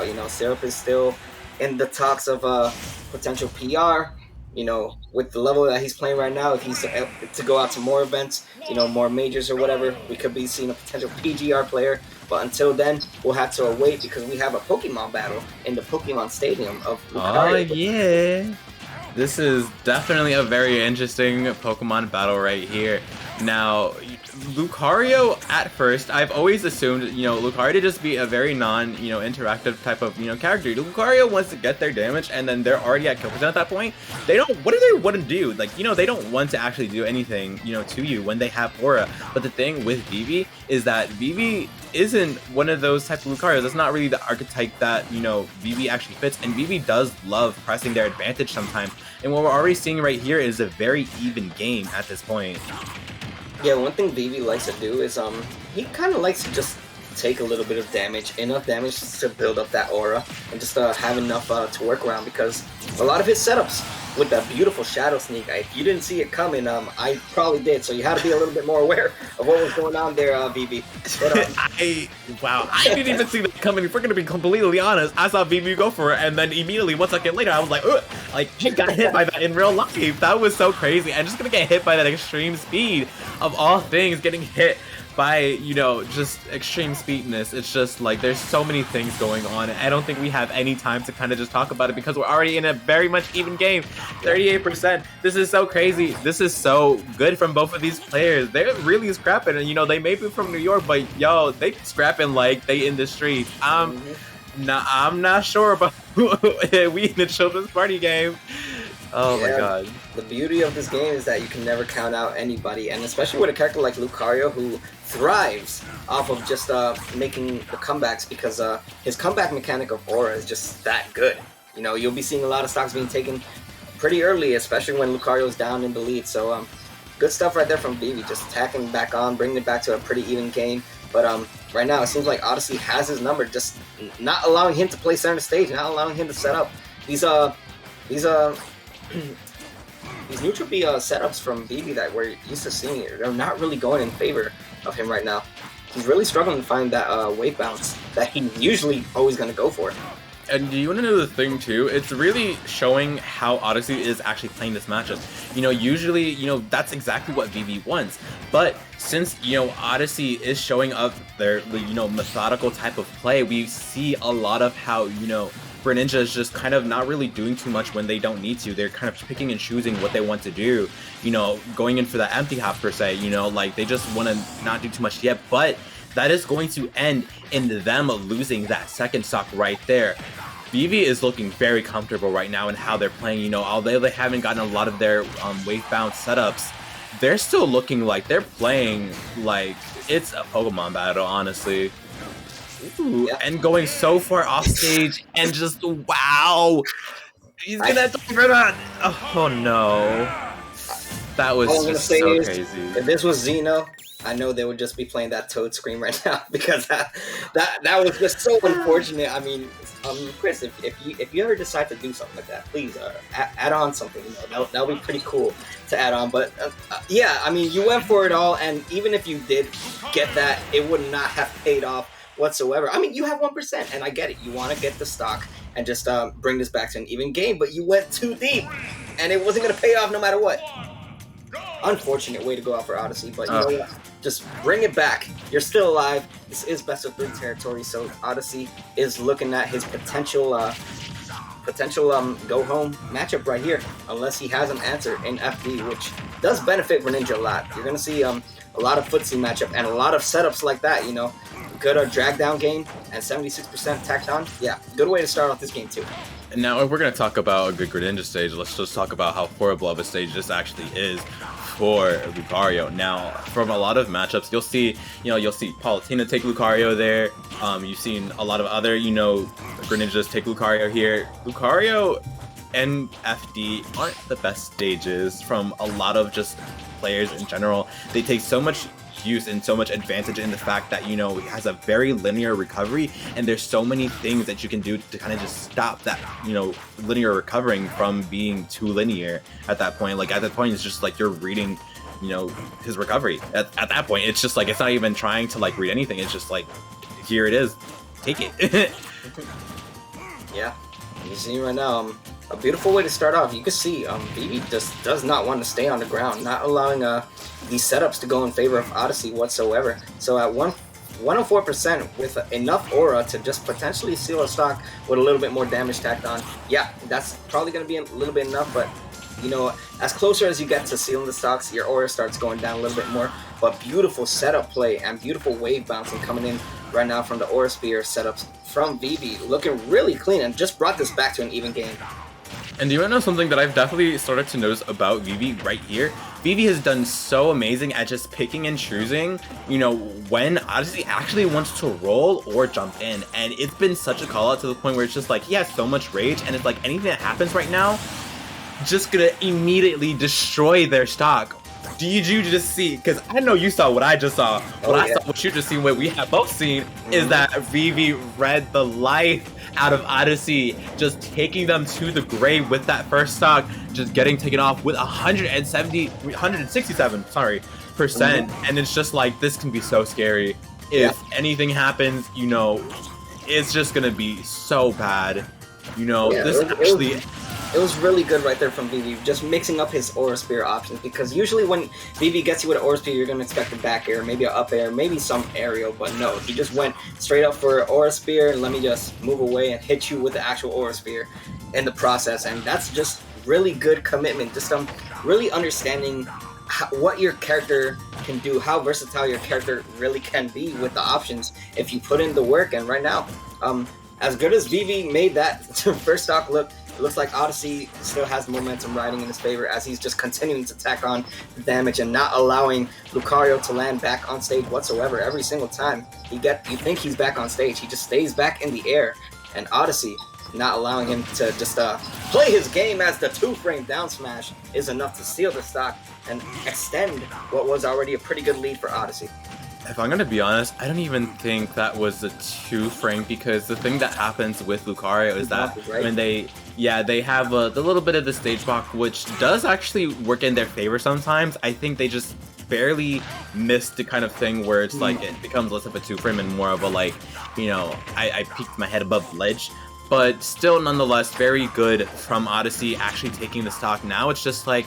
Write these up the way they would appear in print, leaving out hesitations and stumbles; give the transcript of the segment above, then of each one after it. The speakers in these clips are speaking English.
You know, Syrup is still in the talks of potential PR. You know, with the level that he's playing right now, if he's to go out to more events, you know, more majors or whatever, we could be seeing a potential PGR player. But until then, we'll have to wait because we have a Pokemon battle in the Pokemon Stadium of Oh Lucario. yeah. This is definitely a very interesting Pokemon battle right here. Now, Lucario, at first, I've always assumed, Lucario to just be a very interactive type of, character. Lucario wants to get their damage, and then they're already at kill percent at that point. What do they want to do? Like, they don't want to actually do anything, to you when they have Aura. But the thing with Vivi is that Vivi isn't one of those type of Lucarios. That's not really the archetype that, Vivi actually fits, and Vivi does love pressing their advantage sometimes. And what we're already seeing right here is a very even game at this point. Yeah, one thing Vivi likes to do is he kind of likes to just take a little bit of damage, enough damage to build up that aura, and just have enough to work around, because a lot of his setups with that beautiful Shadow Sneak, if you didn't see it coming, I probably did, so you had to be a little bit more aware of what was going on there, Vivi. But, I didn't even see that coming. If we're gonna be completely honest, I saw Vivi go for it, and then immediately 1 second later, I was like, ugh! Like, she got hit by that in real life. That was so crazy. And just gonna get hit by that extreme speed of all things, getting hit by, just extreme speedness. It's just like there's so many things going on. I don't think we have any time to kind of just talk about it because we're already in a very much even game. 38%. This is so crazy. This is so good from both of these players. They're really scrapping, and they may be from New York, but yo, they scrapping like they in the streets. I'm not sure about we in the children's party game. Oh my god. The beauty of this game is that you can never count out anybody, and especially with a character like Lucario, who thrives off of just making the comebacks, because his comeback mechanic of Aura is just that good. You'll be seeing a lot of stocks being taken pretty early, especially when Lucario's down in the lead. So good stuff right there from Vivi, just attacking back on, bringing it back to a pretty even game. But right now, it seems like Odyssey has his number, just not allowing him to play center stage, not allowing him to set up these neutral B setups from Vivi that we're used to seeing. They're not really going in favor of him right now. He's really struggling to find that wave bounce that he's usually always going to go for. And do you want to know the thing too? It's really showing how Odyssey is actually playing this matchup. Usually, that's exactly what Vivi wants. But since, Odyssey is showing up their, methodical type of play, we see a lot of how, Greninja is just kind of not really doing too much when they don't need to. They're kind of picking and choosing what they want to do, going in for that empty hop per se, like they just want to not do too much yet, but that is going to end in them losing that second stock right there. Vivi is looking very comfortable right now in how they're playing, although they haven't gotten a lot of their wave bounce setups, they're still looking like they're playing like it's a Pokemon battle, honestly. Ooh, yeah. And going so far off stage and just just he's gonna for that. Oh no, that was just so crazy. If this was Xeno, I know they would just be playing that Toad scream right now, because that was just so unfortunate. I mean, Chris, if you ever decide to do something like that, please add on something. That'll be pretty cool to add on. But yeah, I mean, you went for it all, and even if you did get that, it would not have paid off whatsoever. I mean, you have 1%, and I get it. You want to get the stock and just bring this back to an even game, but you went too deep, and it wasn't going to pay off no matter what. Unfortunate way to go out for Odyssey, but you know what? Just bring it back. You're still alive. This is best of 3 territory, so Odyssey is looking at his potential go home matchup right here, unless he has an answer in FD, which does benefit Greninja a lot. You're gonna see a lot of footsie matchup and a lot of setups like that. Good drag down game and 76% tacked on. Yeah, good way to start off this game too. And now, if we're going to talk about a good Greninja stage, let's just talk about how horrible of a stage this actually is for Lucario. Now, from a lot of matchups, you'll see Palutena take Lucario there. You've seen a lot of other, Greninjas take Lucario here. Lucario and FD aren't the best stages from a lot of just players in general. They take so much use and so much advantage in the fact that it has a very linear recovery, and there's so many things that you can do to kind of just stop that linear recovering from being too linear at that point. Like at that point, it's just like you're reading his recovery. At that point, it's just like it's not even trying to like read anything. It's just like, here it is, take it. Yeah, you see right now, a beautiful way to start off. You can see Vivi just does not want to stay on the ground, not allowing these setups to go in favor of Odyssey whatsoever. So at 104% with enough aura to just potentially seal a stock with a little bit more damage tacked on. Yeah, that's probably going to be a little bit enough, but you know, as closer as you get to sealing the stocks, your aura starts going down a little bit more. But beautiful setup play and beautiful wave bouncing coming in right now from the Aura Spear setups from Vivi, looking really clean and just brought this back to an even game. And do you want to know something that I've definitely started to notice about Vivi right here? Vivi has done so amazing at just picking and choosing, you know, when Odyssey actually wants to roll or jump in. And it's been such a call out to the point where it's just like, he has so much rage, and it's like anything that happens right now, just gonna immediately destroy their stock. Did you just see? Because I know you saw what I just saw. What I saw, what you just seen, what we have both seen, is that Vivi read the life out of Odyssey, just taking them to the grave with that first stock, just getting taken off with 167, percent. And it's just like, this can be so scary. If anything happens, you know, it's just gonna be so bad. You know, this actually. It was really good right there from Vivi, just mixing up his Aura Spear options, because usually when Vivi gets you with an Aura Spear, you're going to expect a back air, maybe an up air, maybe some aerial, but no, he just went straight up for Aura Spear, and let me just move away and hit you with the actual Aura Spear in the process, and that's just really good commitment, just really understanding what your character can do, how versatile your character really can be with the options if you put in the work. And right now, as good as Vivi made that first stock look, it looks like Odyssey still has momentum riding in his favor as he's just continuing to tack on the damage and not allowing Lucario to land back on stage whatsoever. Every single time you think he's back on stage, he just stays back in the air, and Odyssey not allowing him to just play his game, as the 2-frame down smash is enough to seal the stock and extend what was already a pretty good lead for Odyssey. If I'm gonna be honest, I don't even think that was a 2-frame, because the thing that happens with Lucario is that when they have the little bit of the stage block, which does actually work in their favor sometimes. I think they just barely missed the kind of thing where it's like it becomes less of a 2-frame and more of a, like, you know, I peeked my head above the ledge. But still, nonetheless, very good from Odyssey actually taking the stock. Now it's just like,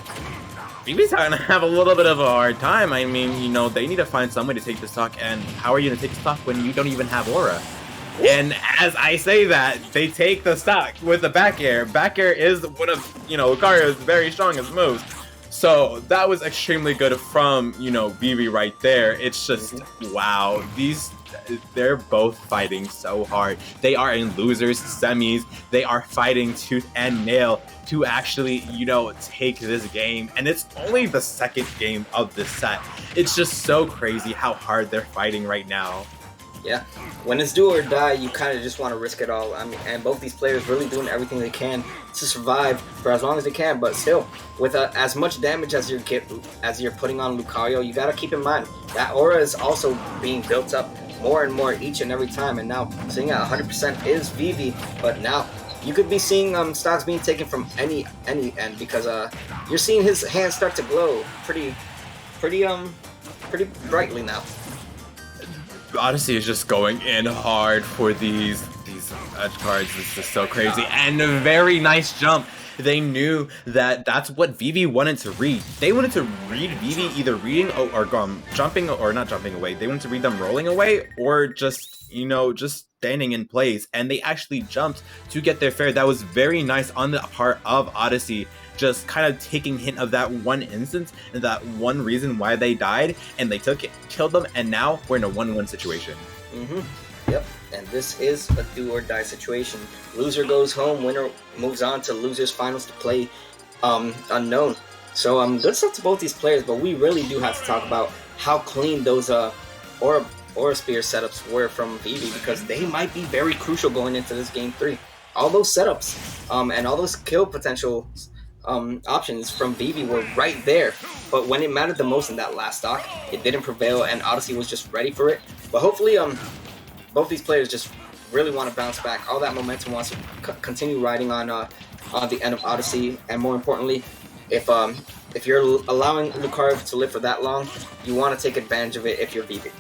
Vivi's gonna have a little bit of a hard time. I mean, you know, they need to find some way to take the stock, and how are you gonna take the stock when you don't even have aura? And as I say that, they take the stock with the back air. Back air is one of, you know, Lucario's very strongest moves. So that was extremely good from, you know, Vivi right there. It's just, wow, they're both fighting so hard. They are in losers, semis. They are fighting tooth and nail to actually, you know, take this game. And it's only the second game of this set. It's just so crazy how hard they're fighting right now. Yeah, when it's do or die, you kind of just want to risk it all. I mean, and both these players really doing everything they can to survive for as long as they can. But still, with as much damage as you're putting on Lucario, you got to keep in mind that aura is also being built up more and more each and every time. And now seeing at 100% is Vivi, but now you could be seeing stocks being taken from any end, because you're seeing his hands start to glow pretty brightly now. Odyssey is just going in hard for these edge cards. It's just so crazy. And a very nice jump. They knew that that's what Vivi wanted to read. They wanted to read Vivi either reading or jumping, or not jumping away. They wanted to read them rolling away, or just, you know, just standing in place. And they actually jumped to get their fare. That was very nice on the part of Odyssey, just kind of taking hint of that one instance and that one reason why they died, and they took it, killed them, and now we're in a 1-1 situation. Yep, and this is a do or die situation. Loser goes home, winner moves on to losers finals to play unknown. So good stuff to both these players, but we really do have to talk about how clean those Aura Spear setups were from Vivi, because they might be very crucial going into this game 3. All those setups and all those kill potential options from Vivi were right there, but when it mattered the most in that last stock, it didn't prevail, and Odyssey was just ready for it. But hopefully both these players just really want to bounce back. All that momentum wants to continue riding on the end of Odyssey, and more importantly, if you're allowing Lucario to live for that long, you want to take advantage of it if you're Vivi.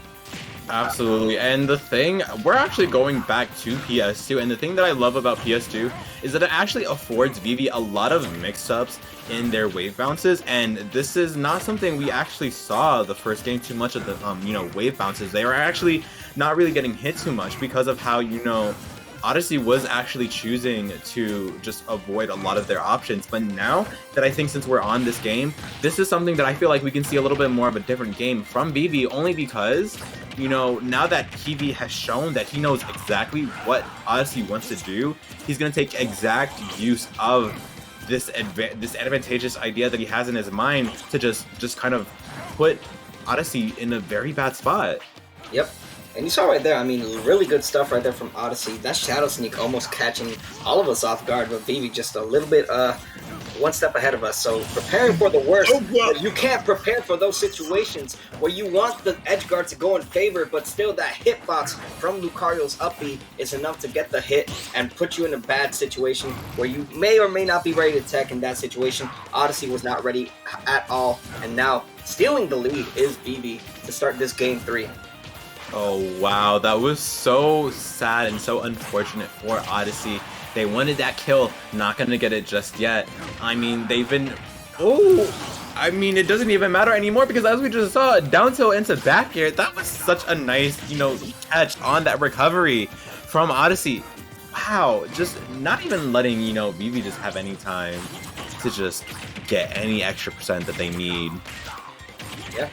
Absolutely. And the thing, we're actually going back to PS2, and the thing that I love about PS2 is that it actually affords Vivi a lot of mix-ups in their wave bounces, and this is not something we actually saw the first game too much of the, wave bounces. They were actually not really getting hit too much because of how, Odyssey was actually choosing to just avoid a lot of their options. But now that I think since we're on this game, this is something that I feel like we can see a little bit more of a different game from Vivi, only because, now that Vivi has shown that he knows exactly what Odyssey wants to do, he's going to take exact use of this advantageous idea that he has in his mind to just kind of put Odyssey in a very bad spot. Yep. And you saw right there, I mean, really good stuff right there from Odyssey. That Shadow Sneak almost catching all of us off guard, but Vivi just a little bit one step ahead of us. So preparing for the worst, you can't prepare for those situations where you want the edge guard to go in favor, but still that hitbox from Lucario's up B is enough to get the hit and put you in a bad situation where you may or may not be ready to tech in that situation. Odyssey was not ready at all, and now stealing the lead is Vivi to start this game 3. Oh wow, that was so sad and so unfortunate for Odyssey. They wanted that kill, not gonna get it just yet. I mean, they've been... it doesn't even matter anymore because as we just saw, down tilt into back air, that was such a nice, catch on that recovery from Odyssey. Wow, just not even letting, Vivi just have any time to just get any extra percent that they need. Yeah.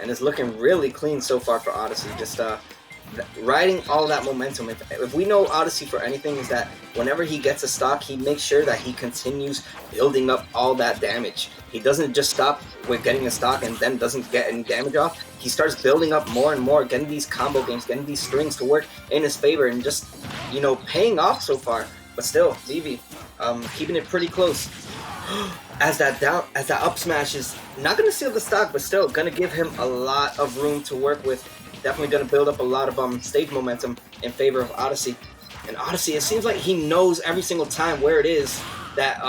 And it's looking really clean so far for Odyssey. Just riding all that momentum. If we know Odyssey for anything, is that whenever he gets a stock, he makes sure that he continues building up all that damage. He doesn't just stop with getting a stock and then doesn't get any damage off. He starts building up more and more, getting these combo games, getting these strings to work in his favor, and just, paying off so far. But still, Vivi, keeping it pretty close. As that up smash is not going to seal the stock, but still going to give him a lot of room to work with. Definitely going to build up a lot of stage momentum in favor of Odyssey. And Odyssey, it seems like he knows every single time where it is that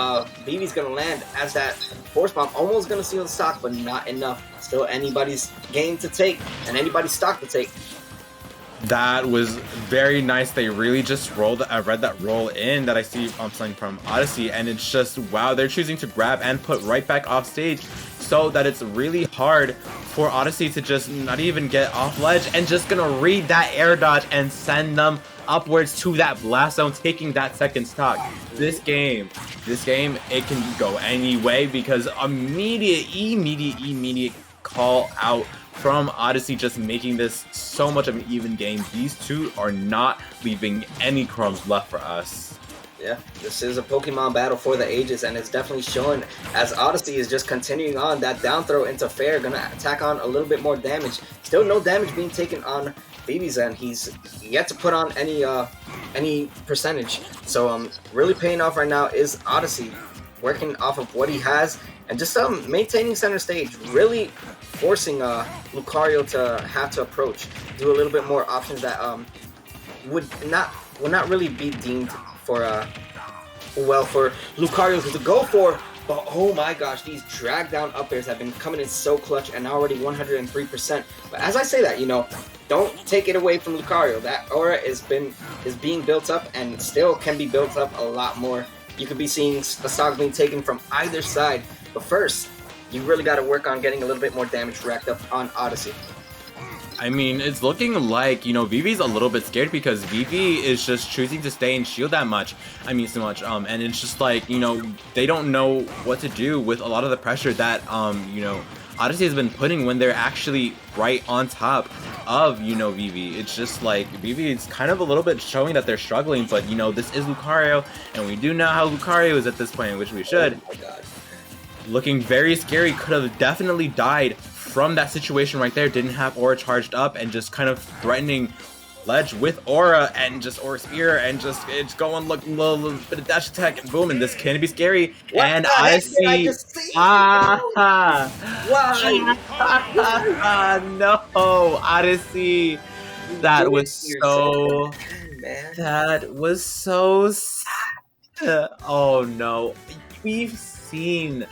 Vivi's going to land, as that force bomb almost going to seal the stock, but not enough. Still anybody's game to take and anybody's stock to take. That was very nice. They really just read that roll in that I see playing from Odyssey, and it's just, wow, they're choosing to grab and put right back off stage so that it's really hard for Odyssey to just not even get off ledge and just gonna read that air dodge and send them upwards to that blast zone, taking that second stock. This game, it can go any way because immediate call out from Odyssey, just making this so much of an even game. These two are not leaving any crumbs left for us. Yeah, this is a Pokemon battle for the ages, and it's definitely showing as Odyssey is just continuing on that down throw into fair, gonna attack on a little bit more damage. Still no damage being taken on Vivi's end. He's yet to put on any percentage. So really paying off right now is Odyssey, working off of what he has and just maintaining center stage, really forcing Lucario to have to approach, do a little bit more options that would not really be deemed for for Lucario to go for. But oh my gosh, these drag down up airs have been coming in so clutch and already 103%. But as I say that, don't take it away from Lucario. That aura is being built up and still can be built up a lot more. You could be seeing the stock being taken from either side. But first, you really got to work on getting a little bit more damage racked up on Odyssey. I mean, it's looking like, Vivi's a little bit scared because Vivi is just choosing to stay and shield that much. So much. And it's just like, they don't know what to do with a lot of the pressure that, Odyssey has been putting when they're actually right on top of, Vivi. It's just like, Vivi is kind of a little bit showing that they're struggling, but, this is Lucario, and we do know how Lucario is at this point, which we should. Oh my god. Looking very scary, could have definitely died from that situation right there. Didn't have aura charged up and just kind of threatening ledge with aura and just aura spear and just it's going look a little bit of dash attack and boom, and this can be scary. What and I see no, Odyssey, that was so sad. Oh no, we've seen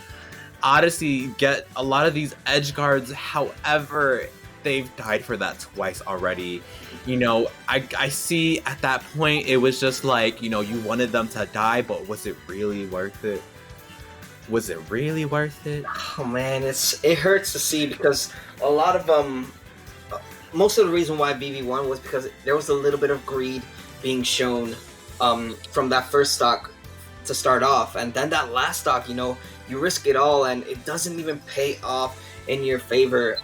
Odyssey get a lot of these edge guards, however, they've died for that twice already. You know, I see at that point it was just like, you know, you wanted them to die, but was it really worth it? Was it really worth it? Oh man, it hurts to see, because a lot of most of the reason why Vivi won was because there was a little bit of greed being shown from that first stock to start off, and then that last stock, you know, you risk it all and it doesn't even pay off in your favor.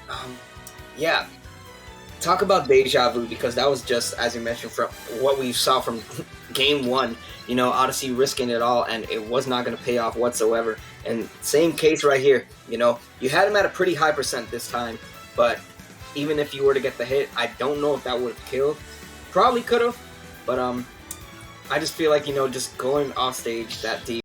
Yeah, talk about deja vu, because that was just, as you mentioned, from what we saw from game one. You know, Odyssey risking it all and it was not going to pay off whatsoever. And same case right here. You know, you had him at a pretty high percent this time, but even if you were to get the hit, I don't know if that would have killed. Probably could have, but I just feel like, you know, just going off stage that deep